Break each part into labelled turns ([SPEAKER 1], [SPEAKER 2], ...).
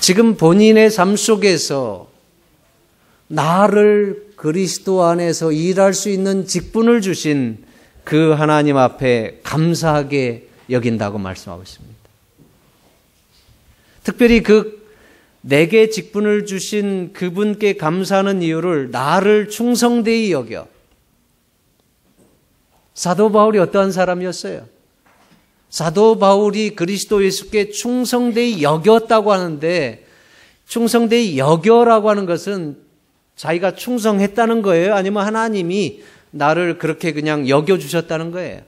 [SPEAKER 1] 지금 본인의 삶 속에서 나를 그리스도 안에서 일할 수 있는 직분을 주신 그 하나님 앞에 감사하게 여긴다고 말씀하고 있습니다. 특별히 내게 직분을 주신 그분께 감사하는 이유를 나를 충성되이 여겨. 사도 바울이 어떠한 사람이었어요? 사도 바울이 그리스도 예수께 충성되이 여겼다고 하는데, 충성되이 여겨라고 하는 것은 자기가 충성했다는 거예요? 아니면 하나님이 나를 그렇게 그냥 여겨주셨다는 거예요?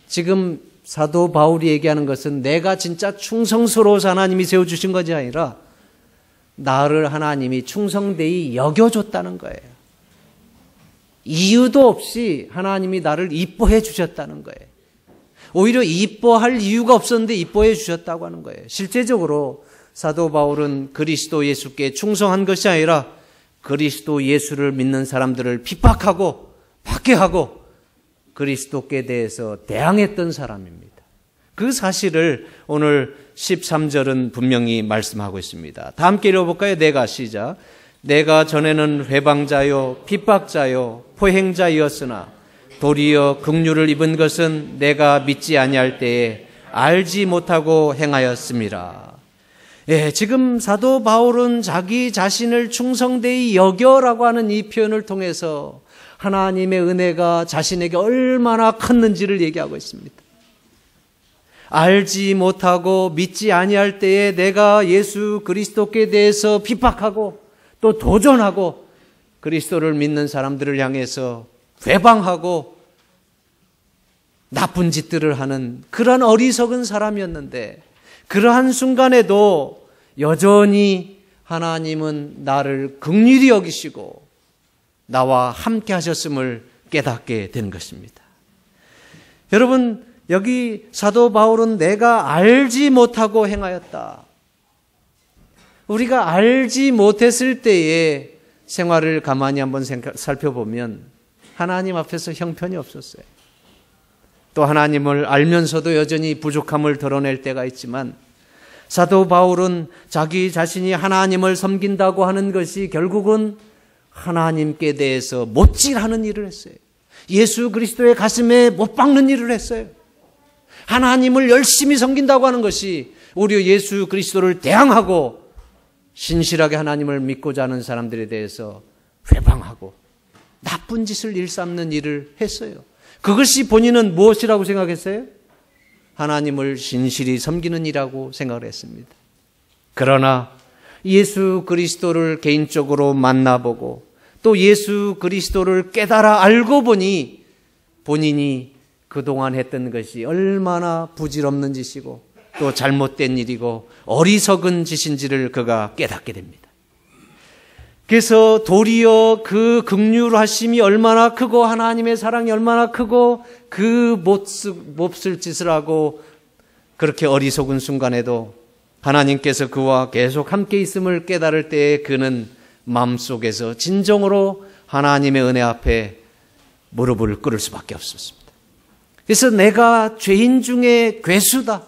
[SPEAKER 1] 지금 사도 바울이 얘기하는 것은 내가 진짜 충성스러워서 하나님이 세워주신 것이 아니라 나를 하나님이 충성되이 여겨줬다는 거예요. 이유도 없이 하나님이 나를 이뻐해 주셨다는 거예요. 오히려 이뻐할 이유가 없었는데 이뻐해 주셨다고 하는 거예요. 실제적으로 사도 바울은 그리스도 예수께 충성한 것이 아니라 그리스도 예수를 믿는 사람들을 핍박하고 박해하고 그리스도께 대해서 대항했던 사람입니다. 그 사실을 오늘 13절은 분명히 말씀하고 있습니다. 다 함께 읽어볼까요? 내가 시작. 내가 전에는 회방자요 핍박자요 포행자이었으나 도리어 긍휼을 입은 것은 내가 믿지 아니할 때에 알지 못하고 행하였음이라. 예, 지금 사도 바울은 자기 자신을 충성되이 여겨라고 하는 이 표현을 통해서 하나님의 은혜가 자신에게 얼마나 컸는지를 얘기하고 있습니다. 알지 못하고 믿지 아니할 때에 내가 예수 그리스도께 대해서 핍박하고 또 도전하고 그리스도를 믿는 사람들을 향해서 회방하고 나쁜 짓들을 하는 그런 어리석은 사람이었는데, 그러한 순간에도 여전히 하나님은 나를 긍휼히 여기시고 나와 함께 하셨음을 깨닫게 된 것입니다. 여러분, 여기 사도 바울은 내가 알지 못하고 행하였다. 우리가 알지 못했을 때의 생활을 가만히 한번 살펴보면 하나님 앞에서 형편이 없었어요. 또 하나님을 알면서도 여전히 부족함을 드러낼 때가 있지만, 사도 바울은 자기 자신이 하나님을 섬긴다고 하는 것이 결국은 하나님께 대해서 못질하는 일을 했어요. 예수 그리스도의 가슴에 못 박는 일을 했어요. 하나님을 열심히 섬긴다고 하는 것이 오히려 예수 그리스도를 대항하고 신실하게 하나님을 믿고자 하는 사람들에 대해서 회방하고 나쁜 짓을 일삼는 일을 했어요. 그것이 본인은 무엇이라고 생각했어요? 하나님을 신실히 섬기는 일이라고 생각을 했습니다. 그러나 예수 그리스도를 개인적으로 만나보고 또 예수 그리스도를 깨달아 알고 보니 본인이 그동안 했던 것이 얼마나 부질없는 짓이고 또 잘못된 일이고 어리석은 짓인지를 그가 깨닫게 됩니다. 그래서 도리어 그 긍휼하심이 얼마나 크고 하나님의 사랑이 얼마나 크고 그 몹쓸 짓을 하고 그렇게 어리석은 순간에도 하나님께서 그와 계속 함께 있음을 깨달을 때에 그는 마음속에서 진정으로 하나님의 은혜 앞에 무릎을 꿇을 수밖에 없었습니다. 그래서 내가 죄인 중에 괴수다,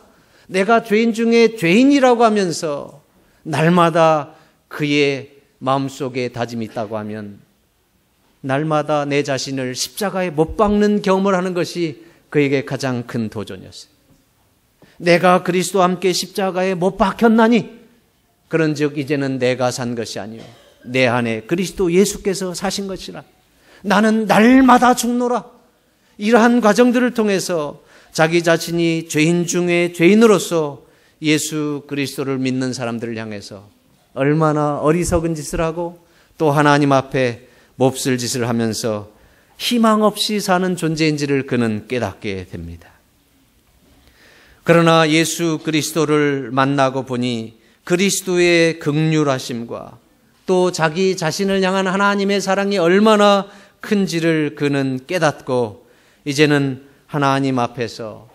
[SPEAKER 1] 내가 죄인 중에 죄인이라고 하면서 날마다 그의 마음속에 다짐이 있다고 하면 날마다 내 자신을 십자가에 못 박는 경험을 하는 것이 그에게 가장 큰 도전이었어요. 내가 그리스도와 함께 십자가에 못 박혔나니 그런즉 이제는 내가 산 것이 아니요 내 안에 그리스도 예수께서 사신 것이라. 나는 날마다 죽노라. 이러한 과정들을 통해서 자기 자신이 죄인 중에 죄인으로서 예수 그리스도를 믿는 사람들을 향해서 얼마나 어리석은 짓을 하고 또 하나님 앞에 몹쓸 짓을 하면서 희망 없이 사는 존재인지를 그는 깨닫게 됩니다. 그러나 예수 그리스도를 만나고 보니 그리스도의 긍휼하심과 또 자기 자신을 향한 하나님의 사랑이 얼마나 큰지를 그는 깨닫고 이제는 하나님 앞에서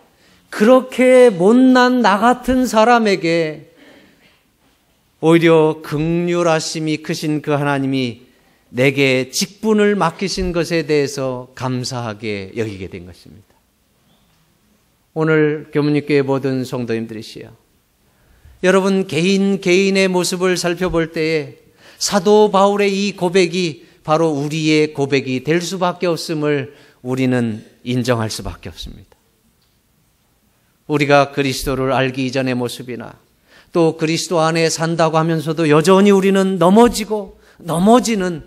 [SPEAKER 1] 그렇게 못난 나 같은 사람에게 오히려 긍휼하심이 크신 그 하나님이 내게 직분을 맡기신 것에 대해서 감사하게 여기게 된 것입니다. 오늘 교문님교회 모든 성도님들이시여, 여러분, 개인의 모습을 살펴볼 때에 사도 바울의 이 고백이 바로 우리의 고백이 될 수밖에 없음을 우리는 인정할 수밖에 없습니다. 우리가 그리스도를 알기 이전의 모습이나 또 그리스도 안에 산다고 하면서도 여전히 우리는 넘어지는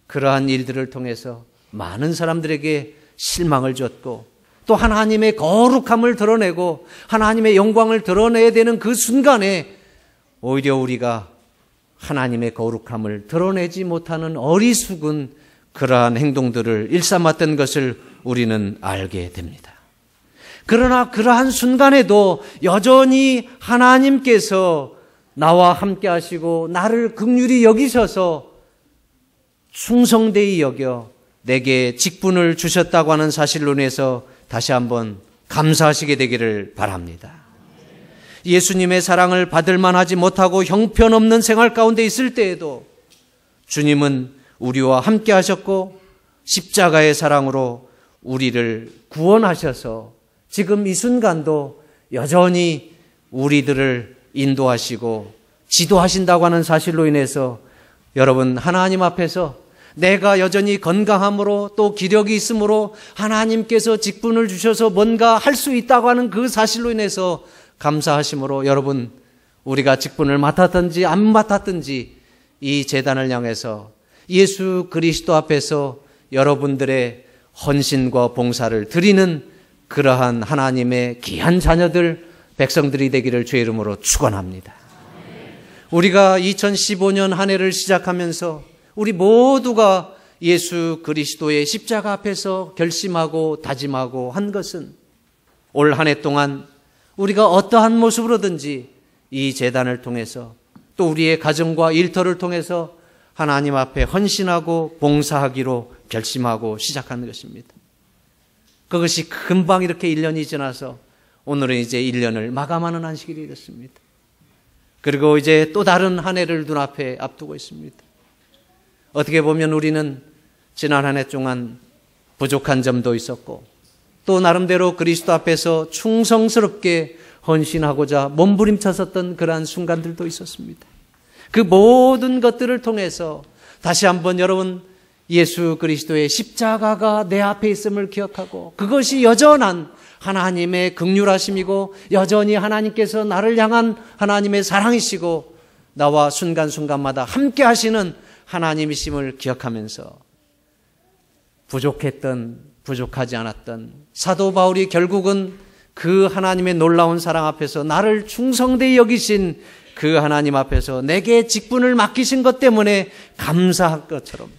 [SPEAKER 1] 그러한 일들을 통해서 많은 사람들에게 실망을 줬고, 또 하나님의 거룩함을 드러내고 하나님의 영광을 드러내야 되는 그 순간에 오히려 우리가 하나님의 거룩함을 드러내지 못하는 어리숙은 그러한 행동들을 일삼았던 것을 우리는 알게 됩니다. 그러나 그러한 순간에도 여전히 하나님께서 나와 함께 하시고 나를 긍휼히 여기셔서 충성되이 여겨 내게 직분을 주셨다고 하는 사실로 인해서 다시 한번 감사하시게 되기를 바랍니다. 예수님의 사랑을 받을 만하지 못하고 형편없는 생활 가운데 있을 때에도 주님은 우리와 함께 하셨고 십자가의 사랑으로 우리를 구원하셔서 지금 이 순간도 여전히 우리들을 인도하시고 지도하신다고 하는 사실로 인해서 여러분, 하나님 앞에서 내가 여전히 건강함으로 또 기력이 있으므로 하나님께서 직분을 주셔서 뭔가 할 수 있다고 하는 그 사실로 인해서 감사하심으로 여러분, 우리가 직분을 맡았든지 안 맡았든지 이 제단을 향해서 예수 그리스도 앞에서 여러분들의 헌신과 봉사를 드리는 그러한 하나님의 귀한 자녀들, 백성들이 되기를 주의 이름으로 축원합니다. 우리가 2015년 한 해를 시작하면서 우리 모두가 예수 그리스도의 십자가 앞에서 결심하고 다짐하고 한 것은 올 한 해 동안 우리가 어떠한 모습으로든지 이 제단을 통해서 또 우리의 가정과 일터를 통해서 하나님 앞에 헌신하고 봉사하기로 결심하고 시작하는 것입니다. 그것이 금방 이렇게 1년이 지나서 오늘은 이제 1년을 마감하는 안식일이 됐습니다. 그리고 이제 또 다른 한 해를 눈앞에 앞두고 있습니다. 어떻게 보면 우리는 지난 한 해 동안 부족한 점도 있었고 또 나름대로 그리스도 앞에서 충성스럽게 헌신하고자 몸부림쳤었던 그러한 순간들도 있었습니다. 그 모든 것들을 통해서 다시 한번 여러분, 예수 그리스도의 십자가가 내 앞에 있음을 기억하고 그것이 여전한 하나님의 긍휼하심이고 여전히 하나님께서 나를 향한 하나님의 사랑이시고 나와 순간순간마다 함께 하시는 하나님이심을 기억하면서 부족하지 않았던 사도 바울이 결국은 그 하나님의 놀라운 사랑 앞에서 나를 충성되이 여기신 그 하나님 앞에서 내게 직분을 맡기신 것 때문에 감사할 것처럼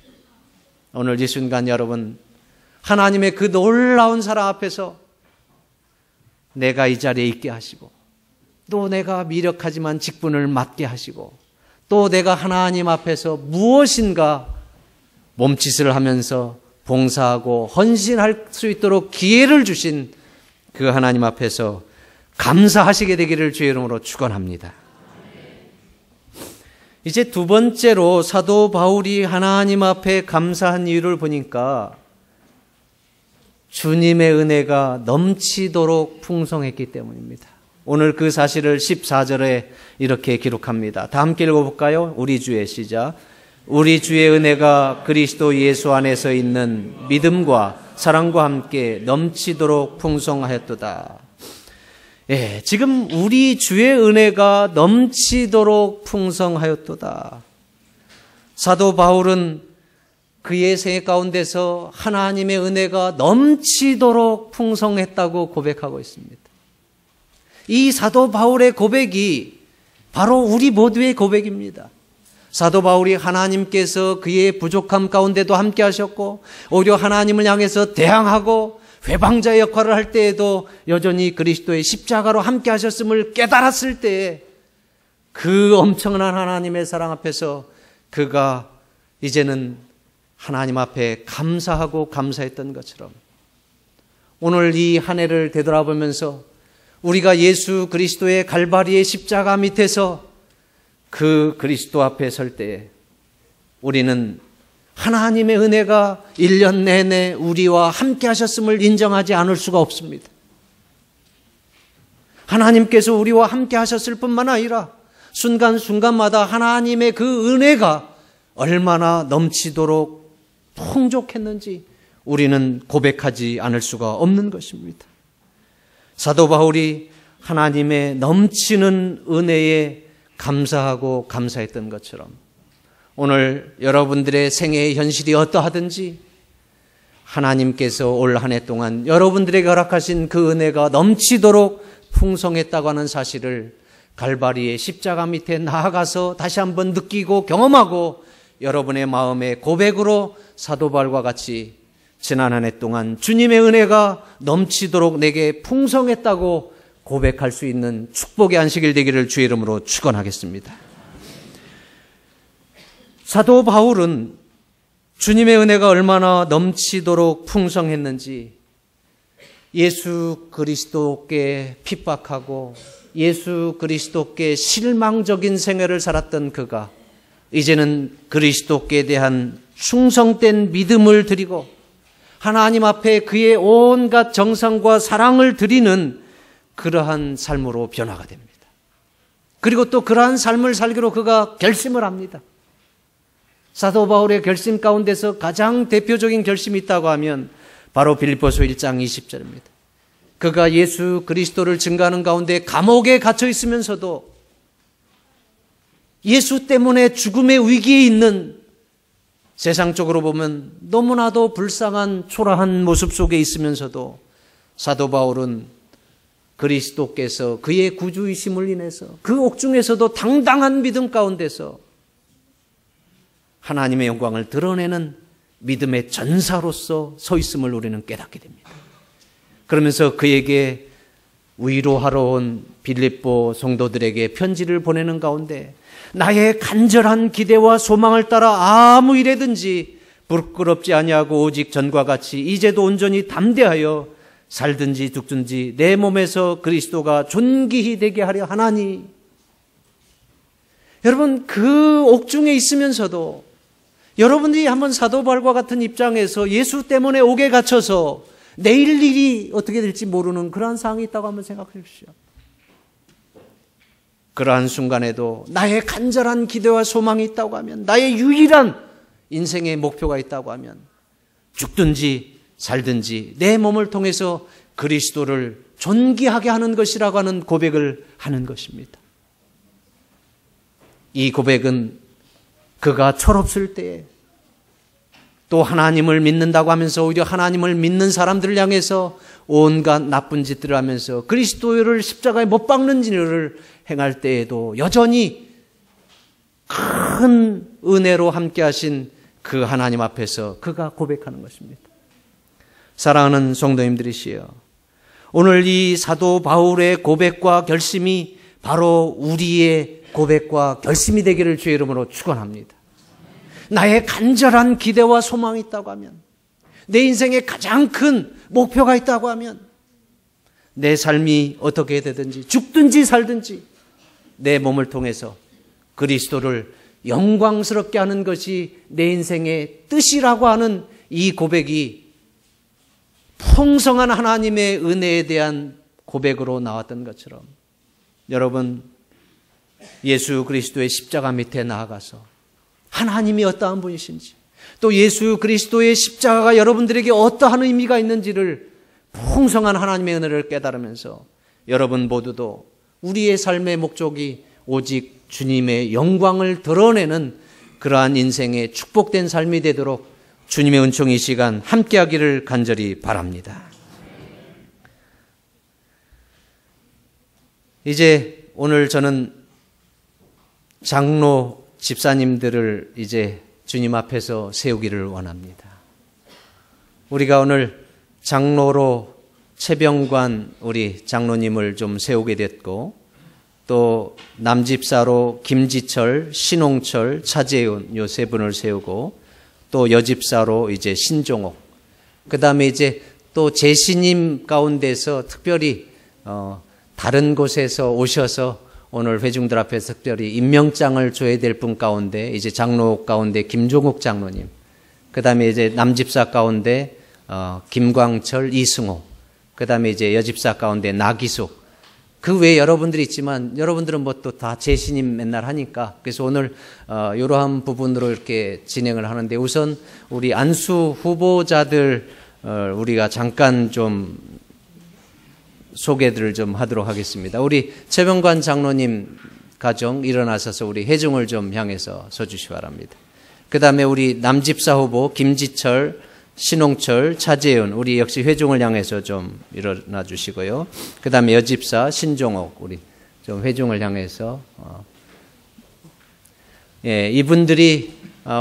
[SPEAKER 1] 오늘 이 순간 여러분, 하나님의 그 놀라운 사랑 앞에서 내가 이 자리에 있게 하시고 또 내가 미력하지만 직분을 맡게 하시고 또 내가 하나님 앞에서 무엇인가 몸짓을 하면서 봉사하고 헌신할 수 있도록 기회를 주신 그 하나님 앞에서 감사하시게 되기를 주의 이름으로 축원합니다. 이제 두 번째로 사도 바울이 하나님 앞에 감사한 이유를 보니까 주님의 은혜가 넘치도록 풍성했기 때문입니다. 오늘 그 사실을 14절에 이렇게 기록합니다. 다 함께 읽어볼까요? 우리 주의 시작. 우리 주의 은혜가 그리스도 예수 안에서 있는 믿음과 사랑과 함께 넘치도록 풍성하였도다. 예, 지금 우리 주의 은혜가 넘치도록 풍성하였도다. 사도 바울은 그의 생애 가운데서 하나님의 은혜가 넘치도록 풍성했다고 고백하고 있습니다. 이 사도 바울의 고백이 바로 우리 모두의 고백입니다. 사도 바울이 하나님께서 그의 부족함 가운데도 함께 하셨고 오히려 하나님을 향해서 대항하고 회방자의 역할을 할 때에도 여전히 그리스도의 십자가로 함께 하셨음을 깨달았을 때에 그 엄청난 하나님의 사랑 앞에서 그가 이제는 하나님 앞에 감사하고 감사했던 것처럼 오늘 이 한 해를 되돌아보면서 우리가 예수 그리스도의 갈바리의 십자가 밑에서 그 그리스도 앞에 설 때에 우리는 하나님의 은혜가 1년 내내 우리와 함께 하셨음을 인정하지 않을 수가 없습니다. 하나님께서 우리와 함께 하셨을 뿐만 아니라 순간순간마다 하나님의 그 은혜가 얼마나 넘치도록 풍족했는지 우리는 고백하지 않을 수가 없는 것입니다. 사도 바울이 하나님의 넘치는 은혜에 감사하고 감사했던 것처럼 오늘 여러분들의 생애의 현실이 어떠하든지 하나님께서 올 한 해 동안 여러분들에게 허락하신 그 은혜가 넘치도록 풍성했다고 하는 사실을 갈바리의 십자가 밑에 나아가서 다시 한번 느끼고 경험하고 여러분의 마음의 고백으로 사도 바울과 같이 지난 한 해 동안 주님의 은혜가 넘치도록 내게 풍성했다고 고백할 수 있는 축복의 안식일 되기를 주의 이름으로 축원하겠습니다. 사도 바울은 주님의 은혜가 얼마나 넘치도록 풍성했는지 예수 그리스도께 핍박하고 예수 그리스도께 실망적인 생애를 살았던 그가 이제는 그리스도께 대한 충성된 믿음을 드리고 하나님 앞에 그의 온갖 정성과 사랑을 드리는 그러한 삶으로 변화가 됩니다. 그리고 또 그러한 삶을 살기로 그가 결심을 합니다. 사도 바울의 결심 가운데서 가장 대표적인 결심이 있다고 하면 바로 빌립보서 1장 20절입니다. 그가 예수 그리스도를 증거하는 가운데 감옥에 갇혀 있으면서도 예수 때문에 죽음의 위기에 있는 세상적으로 보면 너무나도 불쌍한 초라한 모습 속에 있으면서도 사도 바울은 그리스도께서 그의 구주이심을 인해서 그 옥중에서도 당당한 믿음 가운데서 하나님의 영광을 드러내는 믿음의 전사로서 서 있음을 우리는 깨닫게 됩니다. 그러면서 그에게 위로하러 온 빌립보 성도들에게 편지를 보내는 가운데 나의 간절한 기대와 소망을 따라 아무 일에든지 부끄럽지 아니하고 오직 전과 같이 이제도 온전히 담대하여 살든지 죽든지 내 몸에서 그리스도가 존귀히 되게 하려 하나니. 여러분, 그 옥중에 있으면서도 여러분들이 한번 사도 바울과 같은 입장에서 예수 때문에 옥에 갇혀서 내일 일이 어떻게 될지 모르는 그러한 상황이 있다고 한번 생각해 주십시오. 그러한 순간에도 나의 간절한 기대와 소망이 있다고 하면, 나의 유일한 인생의 목표가 있다고 하면 죽든지 살든지 내 몸을 통해서 그리스도를 존귀하게 하는 것이라고 하는 고백을 하는 것입니다. 이 고백은 그가 철없을 때에 또 하나님을 믿는다고 하면서 오히려 하나님을 믿는 사람들을 향해서 온갖 나쁜 짓들을 하면서 그리스도를 십자가에 못 박는 일을 행할 때에도 여전히 큰 은혜로 함께 하신 그 하나님 앞에서 그가 고백하는 것입니다. 사랑하는 성도님들이시여, 오늘 이 사도 바울의 고백과 결심이 바로 우리의 고백과 결심이 되기를 주의 이름으로 축원합니다. 나의 간절한 기대와 소망이 있다고 하면, 내 인생에 가장 큰 목표가 있다고 하면, 내 삶이 어떻게 되든지 죽든지 살든지 내 몸을 통해서 그리스도를 영광스럽게 하는 것이 내 인생의 뜻이라고 하는 이 고백이 풍성한 하나님의 은혜에 대한 고백으로 나왔던 것처럼, 여러분, 예수 그리스도의 십자가 밑에 나아가서 하나님이 어떠한 분이신지, 또 예수 그리스도의 십자가가 여러분들에게 어떠한 의미가 있는지를 풍성한 하나님의 은혜를 깨달으면서 여러분 모두도 우리의 삶의 목적이 오직 주님의 영광을 드러내는 그러한 인생의 축복된 삶이 되도록 주님의 은총이 이 시간 함께하기를 간절히 바랍니다. 이제 오늘 저는 장로 집사님들을 이제 주님 앞에서 세우기를 원합니다. 우리가 오늘 장로로 최병관 우리 장로님을 좀 세우게 됐고, 또 남집사로 김지철, 신홍철, 차재훈 요 세 분을 세우고, 또 여집사로 이제 신종옥, 그 다음에 이제 또 제신님 가운데서 특별히 다른 곳에서 오셔서 오늘 회중들 앞에서 특별히 임명장을 줘야 될 분 가운데 이제 장로 가운데 김종욱 장로님, 그 다음에 이제 남집사 가운데 김광철, 이승호, 그 다음에 이제 여집사 가운데 나기숙, 그 외에 여러분들이 있지만 여러분들은 뭐 또 다 재신임 맨날 하니까 그래서 오늘 이러한 부분으로 이렇게 진행을 하는데 우선 우리 안수 후보자들 우리가 잠깐 좀 소개들을 좀 하도록 하겠습니다. 우리 최병관 장로님 가정 일어나셔서 우리 회중을 좀 향해서 서주시기 바랍니다. 그 다음에 우리 남집사 후보 김지철, 신홍철, 차재은 우리 역시 회중을 향해서 좀 일어나 주시고요. 그 다음에 여집사 신종옥 우리 좀 회중을 향해서 이분들이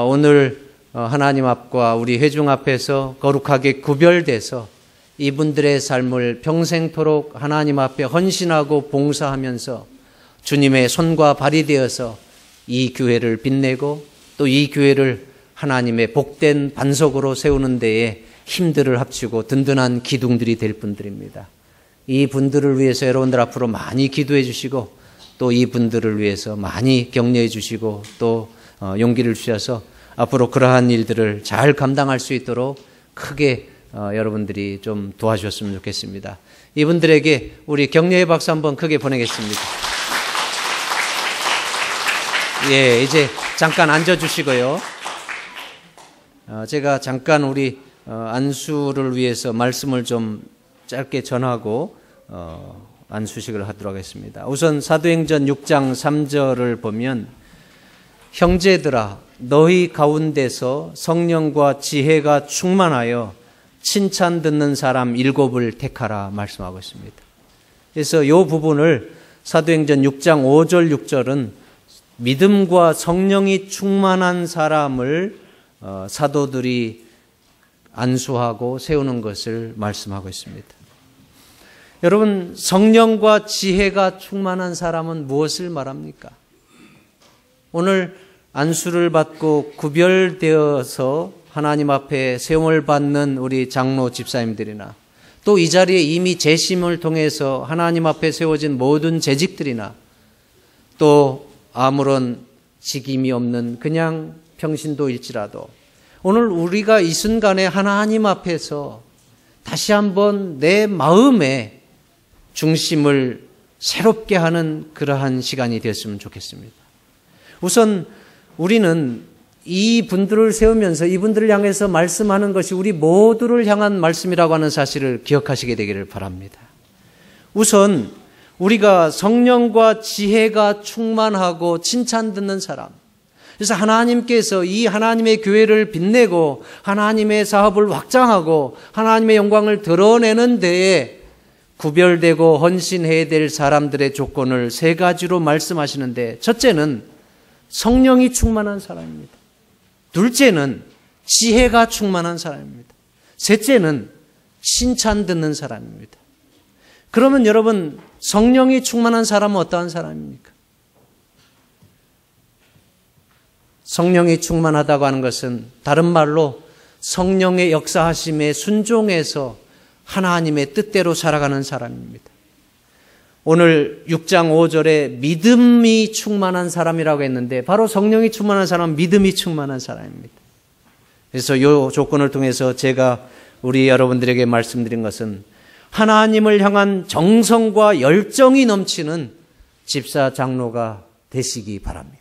[SPEAKER 1] 오늘 하나님 앞과 우리 회중 앞에서 거룩하게 구별돼서 이분들의 삶을 평생토록 하나님 앞에 헌신하고 봉사하면서 주님의 손과 발이 되어서 이 교회를 빛내고 또 이 교회를 하나님의 복된 반석으로 세우는 데에 힘들을 합치고 든든한 기둥들이 될 분들입니다. 이 분들을 위해서 여러분들 앞으로 많이 기도해 주시고 또 이 분들을 위해서 많이 격려해 주시고 또 용기를 주셔서 앞으로 그러한 일들을 잘 감당할 수 있도록 크게 여러분들이 좀 도와주셨으면 좋겠습니다. 이분들에게 우리 격려의 박수 한번 크게 보내겠습니다. 예, 이제 잠깐 앉아주시고요. 제가 잠깐 우리 안수를 위해서 말씀을 좀 짧게 전하고 안수식을 하도록 하겠습니다. 우선 사도행전 6장 3절을 보면 형제들아 너희 가운데서 성령과 지혜가 충만하여 칭찬 듣는 사람 7을 택하라 말씀하고 있습니다. 그래서 이 부분을 사도행전 6장 5절 6절은 믿음과 성령이 충만한 사람을 사도들이 안수하고 세우는 것을 말씀하고 있습니다. 여러분 성령과 지혜가 충만한 사람은 무엇을 말합니까? 오늘 안수를 받고 구별되어서 하나님 앞에 세움을 받는 우리 장로 집사님들이나 또 이 자리에 이미 재심을 통해서 하나님 앞에 세워진 모든 재직들이나 또 아무런 직임이 없는 그냥 평신도일지라도 오늘 우리가 이 순간에 하나님 앞에서 다시 한번 내 마음의 중심을 새롭게 하는 그러한 시간이 되었으면 좋겠습니다. 우선 우리는 이 분들을 세우면서 이분들을 향해서 말씀하는 것이 우리 모두를 향한 말씀이라고 하는 사실을 기억하시게 되기를 바랍니다. 우선 우리가 성령과 지혜가 충만하고 칭찬 듣는 사람, 그래서 하나님께서 이 하나님의 교회를 빛내고 하나님의 사업을 확장하고 하나님의 영광을 드러내는 데에 구별되고 헌신해야 될 사람들의 조건을 3가지로 말씀하시는데 첫째는 성령이 충만한 사람입니다. 둘째는 지혜가 충만한 사람입니다. 셋째는 칭찬 듣는 사람입니다. 그러면 여러분 성령이 충만한 사람은 어떠한 사람입니까? 성령이 충만하다고 하는 것은 다른 말로 성령의 역사하심에 순종해서 하나님의 뜻대로 살아가는 사람입니다. 오늘 6장 5절에 믿음이 충만한 사람이라고 했는데 바로 성령이 충만한 사람은 믿음이 충만한 사람입니다. 그래서 이 조건을 통해서 제가 우리 여러분들에게 말씀드린 것은 하나님을 향한 정성과 열정이 넘치는 집사 장로가 되시기 바랍니다.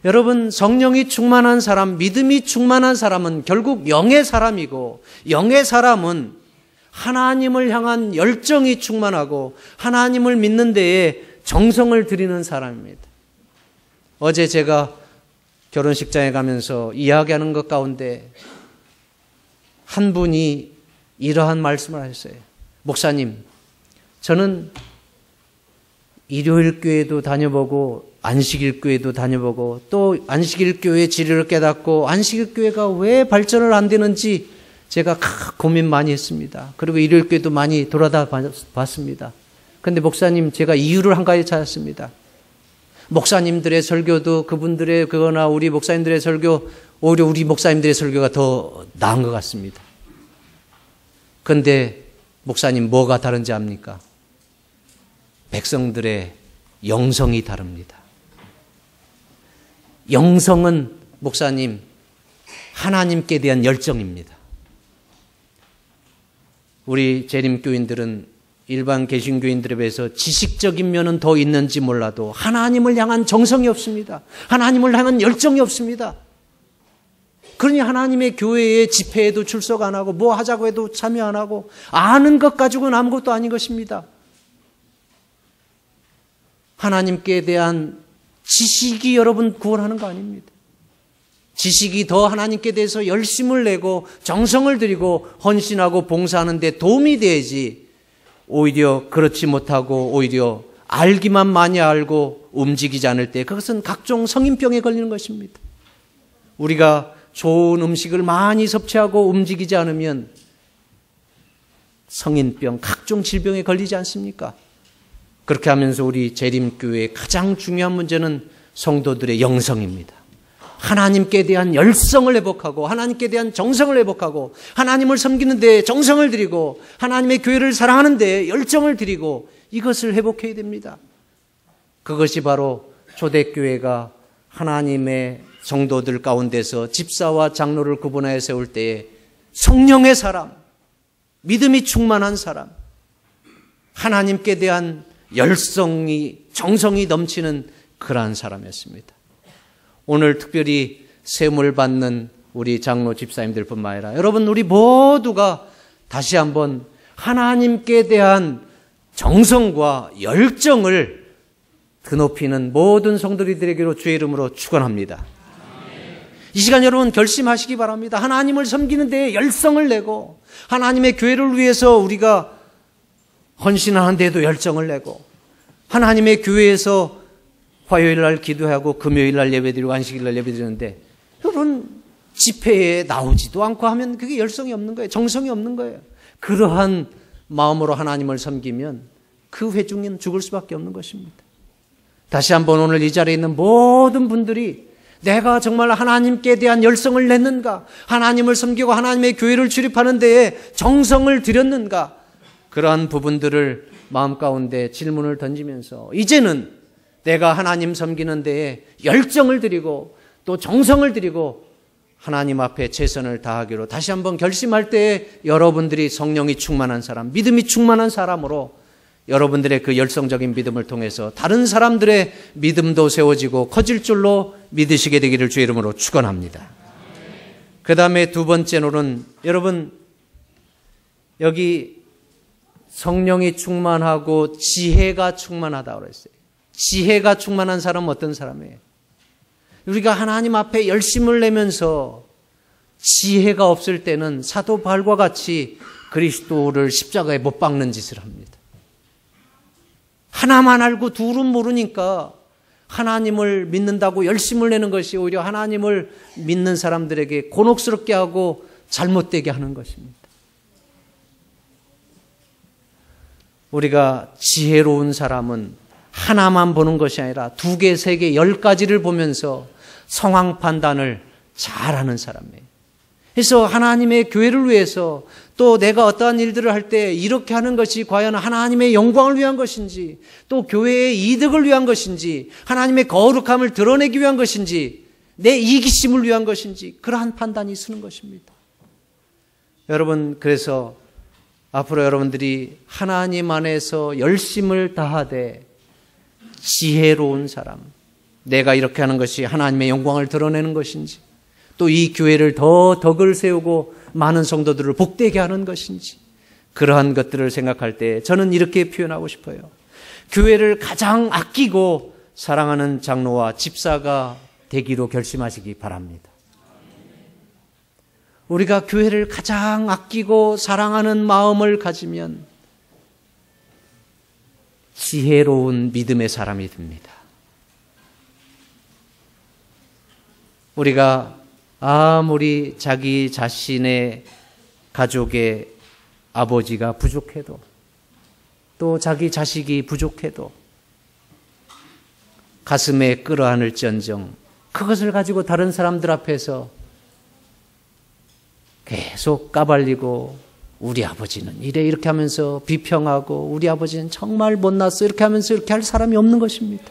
[SPEAKER 1] 여러분 성령이 충만한 사람, 믿음이 충만한 사람은 결국 영의 사람이고 영의 사람은 하나님을 향한 열정이 충만하고 하나님을 믿는 데에 정성을 들이는 사람입니다. 어제 제가 결혼식장에 가면서 이야기하는 것 가운데 한 분이 이러한 말씀을 하셨어요. 목사님, 저는 일요일 교회도 다녀보고 안식일 교회도 다녀보고 또 안식일 교회의 진리를 깨닫고 안식일 교회가 왜 발전을 안 되는지 제가 고민 많이 했습니다. 그리고 일요일 교회도 많이 돌아다 봤습니다. 그런데 목사님 제가 이유를 한 가지 찾았습니다. 목사님들의 설교도 그분들의 그거나 우리 목사님들의 설교 오히려 우리 목사님들의 설교가 더 나은 것 같습니다. 그런데 목사님 뭐가 다른지 압니까? 백성들의 영성이 다릅니다. 영성은 목사님 하나님께 대한 열정입니다. 우리 재림교인들은 일반 개신교인들에 비해서 지식적인 면은 더 있는지 몰라도 하나님을 향한 정성이 없습니다. 하나님을 향한 열정이 없습니다. 그러니 하나님의 교회의 집회에도 출석 안 하고 뭐 하자고 해도 참여 안 하고 아는 것 가지고는 아무것도 아닌 것입니다. 하나님께 대한 지식이 여러분 구원하는 거 아닙니다. 지식이 더 하나님께 대해서 열심을 내고 정성을 들이고 헌신하고 봉사하는 데 도움이 돼야지, 오히려 그렇지 못하고 오히려 알기만 많이 알고 움직이지 않을 때 그것은 각종 성인병에 걸리는 것입니다. 우리가 좋은 음식을 많이 섭취하고 움직이지 않으면 성인병, 각종 질병에 걸리지 않습니까? 그렇게 하면서 우리 재림교회의 가장 중요한 문제는 성도들의 영성입니다. 하나님께 대한 열성을 회복하고 하나님께 대한 정성을 회복하고 하나님을 섬기는 데 정성을 들이고 하나님의 교회를 사랑하는 데 열정을 들이고 이것을 회복해야 됩니다. 그것이 바로 초대교회가 하나님의 성도들 가운데서 집사와 장로를 구분하여 세울 때에 성령의 사람, 믿음이 충만한 사람, 하나님께 대한 열성이, 정성이 넘치는 그러한 사람이었습니다. 오늘 특별히 세움을 받는 우리 장로 집사님들 뿐만 아니라 여러분 우리 모두가 다시 한번 하나님께 대한 정성과 열정을 드높이는 모든 성도들에게로 주의 이름으로 축원합니다. 이 시간 여러분 결심하시기 바랍니다. 하나님을 섬기는 데에 열성을 내고 하나님의 교회를 위해서 우리가 헌신하는 데에도 열정을 내고 하나님의 교회에서 화요일 날 기도하고 금요일 날 예배드리고 안식일 날 예배드리는데 여러분 집회에 나오지도 않고 하면 그게 열성이 없는 거예요. 정성이 없는 거예요. 그러한 마음으로 하나님을 섬기면 그 회중은 죽을 수밖에 없는 것입니다. 다시 한번 오늘 이 자리에 있는 모든 분들이 내가 정말 하나님께 대한 열성을 냈는가, 하나님을 섬기고 하나님의 교회를 출입하는 데에 정성을 들였는가, 그러한 부분들을 마음 가운데 질문을 던지면서 이제는 내가 하나님 섬기는 데에 열정을 들이고 또 정성을 들이고 하나님 앞에 최선을 다하기로 다시 한번 결심할 때에 여러분들이 성령이 충만한 사람, 믿음이 충만한 사람으로 여러분들의 그 열성적인 믿음을 통해서 다른 사람들의 믿음도 세워지고 커질 줄로 믿으시게 되기를 주의 이름으로 축원합니다. 그 다음에 두 번째로는 여러분 여기 성령이 충만하고 지혜가 충만하다고 그랬어요. 지혜가 충만한 사람은 어떤 사람이에요? 우리가 하나님 앞에 열심을 내면서 지혜가 없을 때는 사도 바울과 같이 그리스도를 십자가에 못 박는 짓을 합니다. 하나만 알고 둘은 모르니까 하나님을 믿는다고 열심을 내는 것이 오히려 하나님을 믿는 사람들에게 곤혹스럽게 하고 잘못되게 하는 것입니다. 우리가 지혜로운 사람은 하나만 보는 것이 아니라 2개, 3개, 10가지를 보면서 상황 판단을 잘하는 사람이에요. 그래서 하나님의 교회를 위해서 또 내가 어떠한 일들을 할 때 이렇게 하는 것이 과연 하나님의 영광을 위한 것인지 또 교회의 이득을 위한 것인지 하나님의 거룩함을 드러내기 위한 것인지 내 이기심을 위한 것인지 그러한 판단이 서는 것입니다. 여러분 그래서 앞으로 여러분들이 하나님 안에서 열심을 다하되 지혜로운 사람, 내가 이렇게 하는 것이 하나님의 영광을 드러내는 것인지 또 이 교회를 더 덕을 세우고 많은 성도들을 복되게 하는 것인지 그러한 것들을 생각할 때 저는 이렇게 표현하고 싶어요. 교회를 가장 아끼고 사랑하는 장로와 집사가 되기로 결심하시기 바랍니다. 우리가 교회를 가장 아끼고 사랑하는 마음을 가지면 지혜로운 믿음의 사람이 됩니다. 우리가 아무리 자기 자신의 가족의 아버지가 부족해도 또 자기 자식이 부족해도 가슴에 끌어안을지언정 그것을 가지고 다른 사람들 앞에서 계속 까발리고 우리 아버지는 이래 이렇게 하면서 비평하고 우리 아버지는 정말 못났어 이렇게 하면서 이렇게 할 사람이 없는 것입니다.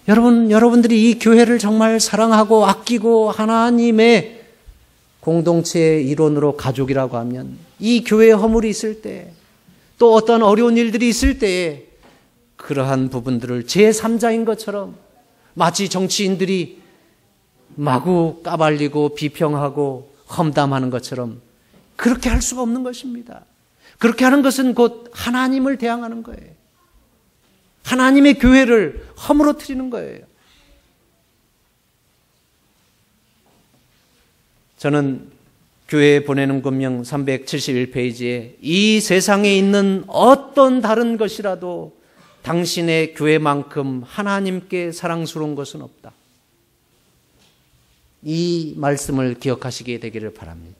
[SPEAKER 1] 여러분들이 이 교회를 정말 사랑하고 아끼고 하나님의 공동체의 일원으로 가족이라고 하면 이 교회에 허물이 있을 때 또 어떤 어려운 일들이 있을 때에 그러한 부분들을 제3자인 것처럼 마치 정치인들이 마구 까발리고 비평하고 험담하는 것처럼 그렇게 할 수가 없는 것입니다. 그렇게 하는 것은 곧 하나님을 대항하는 거예요. 하나님의 교회를 허물어뜨리는 거예요. 저는 교회에 보내는 권명 371페이지에 이 세상에 있는 어떤 다른 것이라도 당신의 교회만큼 하나님께 사랑스러운 것은 없다. 이 말씀을 기억하시게 되기를 바랍니다.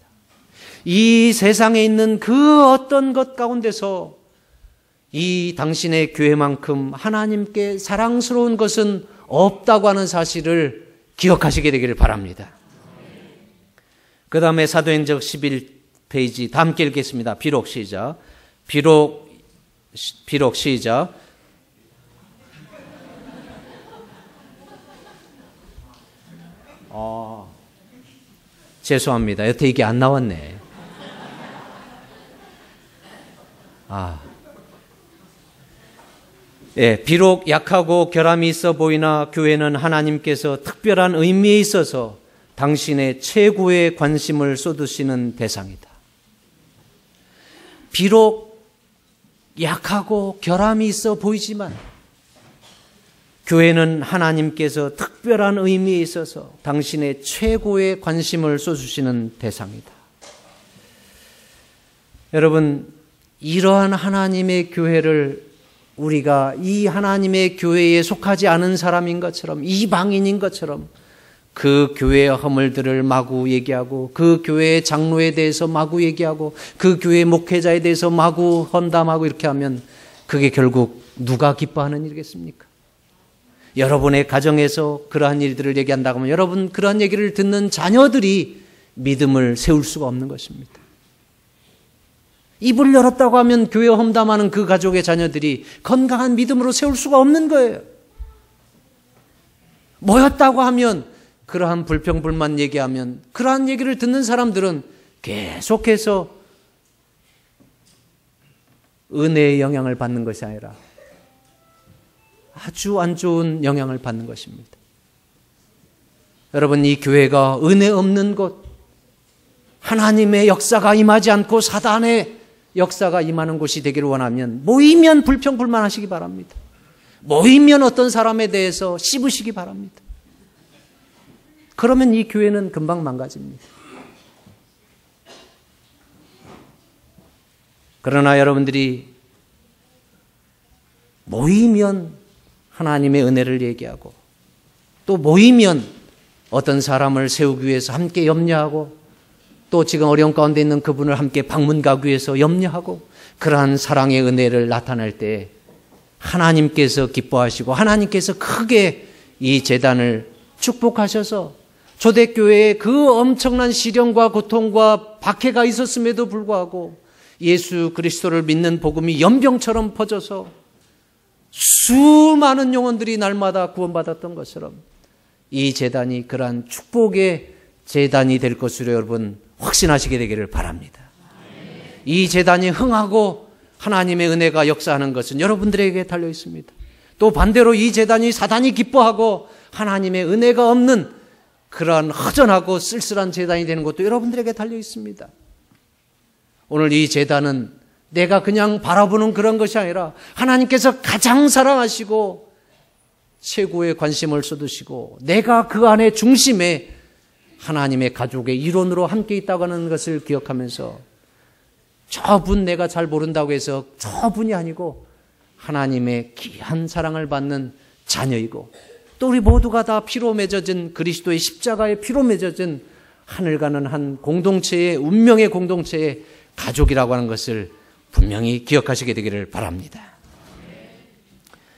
[SPEAKER 1] 이 세상에 있는 그 어떤 것 가운데서 이 당신의 교회만큼 하나님께 사랑스러운 것은 없다고 하는 사실을 기억하시게 되기를 바랍니다. 그 다음에 사도행전 11페이지 다 함께 읽겠습니다. 비록 시작. 비록 시작. 죄송합니다. 여태 이게 안 나왔네. 비록 약하고 결함이 있어 보이나 교회는 하나님께서 특별한 의미에 있어서 당신의 최고의 관심을 쏟으시는 대상이다. 비록 약하고 결함이 있어 보이지만 교회는 하나님께서 특별한 의미에 있어서 당신의 최고의 관심을 쏟으시는 대상이다. 여러분, 이러한 하나님의 교회를 우리가 이 하나님의 교회에 속하지 않은 사람인 것처럼, 이방인인 것처럼 그 교회의 허물들을 마구 얘기하고, 그 교회의 장로에 대해서 마구 얘기하고, 그 교회의 목회자에 대해서 마구 험담하고 이렇게 하면 그게 결국 누가 기뻐하는 일이겠습니까? 여러분의 가정에서 그러한 일들을 얘기한다고 하면 여러분 그러한 얘기를 듣는 자녀들이 믿음을 세울 수가 없는 것입니다. 입을 열었다고 하면 교회 험담하는 그 가족의 자녀들이 건강한 믿음으로 세울 수가 없는 거예요. 모였다고 하면 그러한 불평불만 얘기하면 그러한 얘기를 듣는 사람들은 계속해서 은혜의 영향을 받는 것이 아니라 아주 안 좋은 영향을 받는 것입니다. 여러분, 이 교회가 은혜 없는 곳, 하나님의 역사가 임하지 않고 사단의 역사가 임하는 곳이 되기를 원하면 모이면 불평불만하시기 바랍니다. 모이면 어떤 사람에 대해서 씹으시기 바랍니다. 그러면 이 교회는 금방 망가집니다. 그러나 여러분들이 모이면 하나님의 은혜를 얘기하고, 또 모이면 어떤 사람을 세우기 위해서 함께 염려하고, 또 지금 어려운 가운데 있는 그분을 함께 방문 가기 위해서 염려하고, 그러한 사랑의 은혜를 나타낼 때 하나님께서 기뻐하시고 하나님께서 크게 이 재단을 축복하셔서 초대교회에 그 엄청난 시련과 고통과 박해가 있었음에도 불구하고 예수 그리스도를 믿는 복음이 연병처럼 퍼져서 수많은 영혼들이 날마다 구원받았던 것처럼 이 재단이 그러한 축복의 재단이 될 것으로 여러분 확신하시게 되기를 바랍니다. 이 재단이 흥하고 하나님의 은혜가 역사하는 것은 여러분들에게 달려 있습니다. 또 반대로 이 재단이 사단이 기뻐하고 하나님의 은혜가 없는 그러한 허전하고 쓸쓸한 재단이 되는 것도 여러분들에게 달려 있습니다. 오늘 이 재단은 내가 그냥 바라보는 그런 것이 아니라 하나님께서 가장 사랑하시고 최고의 관심을 쏟으시고 내가 그 안에 중심에 하나님의 가족의 일원으로 함께 있다고 하는 것을 기억하면서 저분 내가 잘 모른다고 해서 저분이 아니고 하나님의 귀한 사랑을 받는 자녀이고 또 우리 모두가 다 피로 맺어진 그리스도의 십자가의 피로 맺어진 하늘 가는 한 공동체의 운명의 공동체의 가족이라고 하는 것을 분명히 기억하시게 되기를 바랍니다.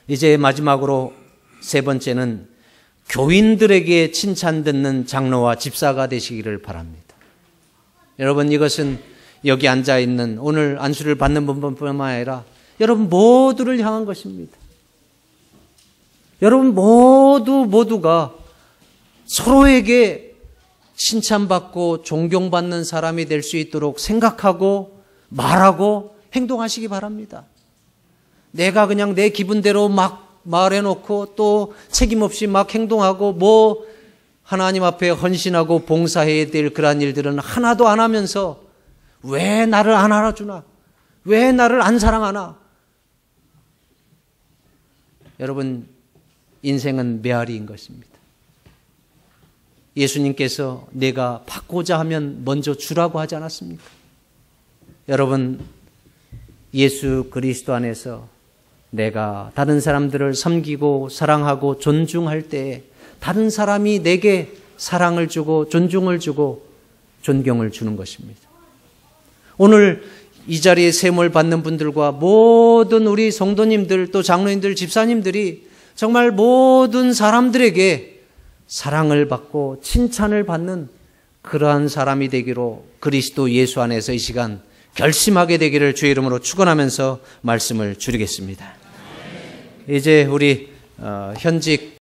[SPEAKER 1] 이제 마지막으로 세 번째는 교인들에게 칭찬 듣는 장로와 집사가 되시기를 바랍니다. 여러분, 이것은 여기 앉아있는 오늘 안수를 받는 분뿐만 아니라 여러분 모두를 향한 것입니다. 여러분 모두가 서로에게 칭찬받고 존경받는 사람이 될 수 있도록 생각하고 말하고 행동하시기 바랍니다. 내가 그냥 내 기분대로 막 말해놓고 또 책임없이 막 행동하고 뭐 하나님 앞에 헌신하고 봉사해야 될 그러한 일들은 하나도 안 하면서 왜 나를 안 알아주나? 왜 나를 안 사랑하나? 여러분, 인생은 메아리인 것입니다. 예수님께서 내가 받고자 하면 먼저 주라고 하지 않았습니까? 여러분, 예수 그리스도 안에서 내가 다른 사람들을 섬기고 사랑하고 존중할 때 다른 사람이 내게 사랑을 주고 존중을 주고 존경을 주는 것입니다. 오늘 이 자리에 세움을 받는 분들과 모든 우리 성도님들 또 장로님들 집사님들이 정말 모든 사람들에게 사랑을 받고 칭찬을 받는 그러한 사람이 되기로 그리스도 예수 안에서 이 시간 결심하게 되기를 주의 이름으로 축원하면서 말씀을 줄이겠습니다. 이제 우리 현직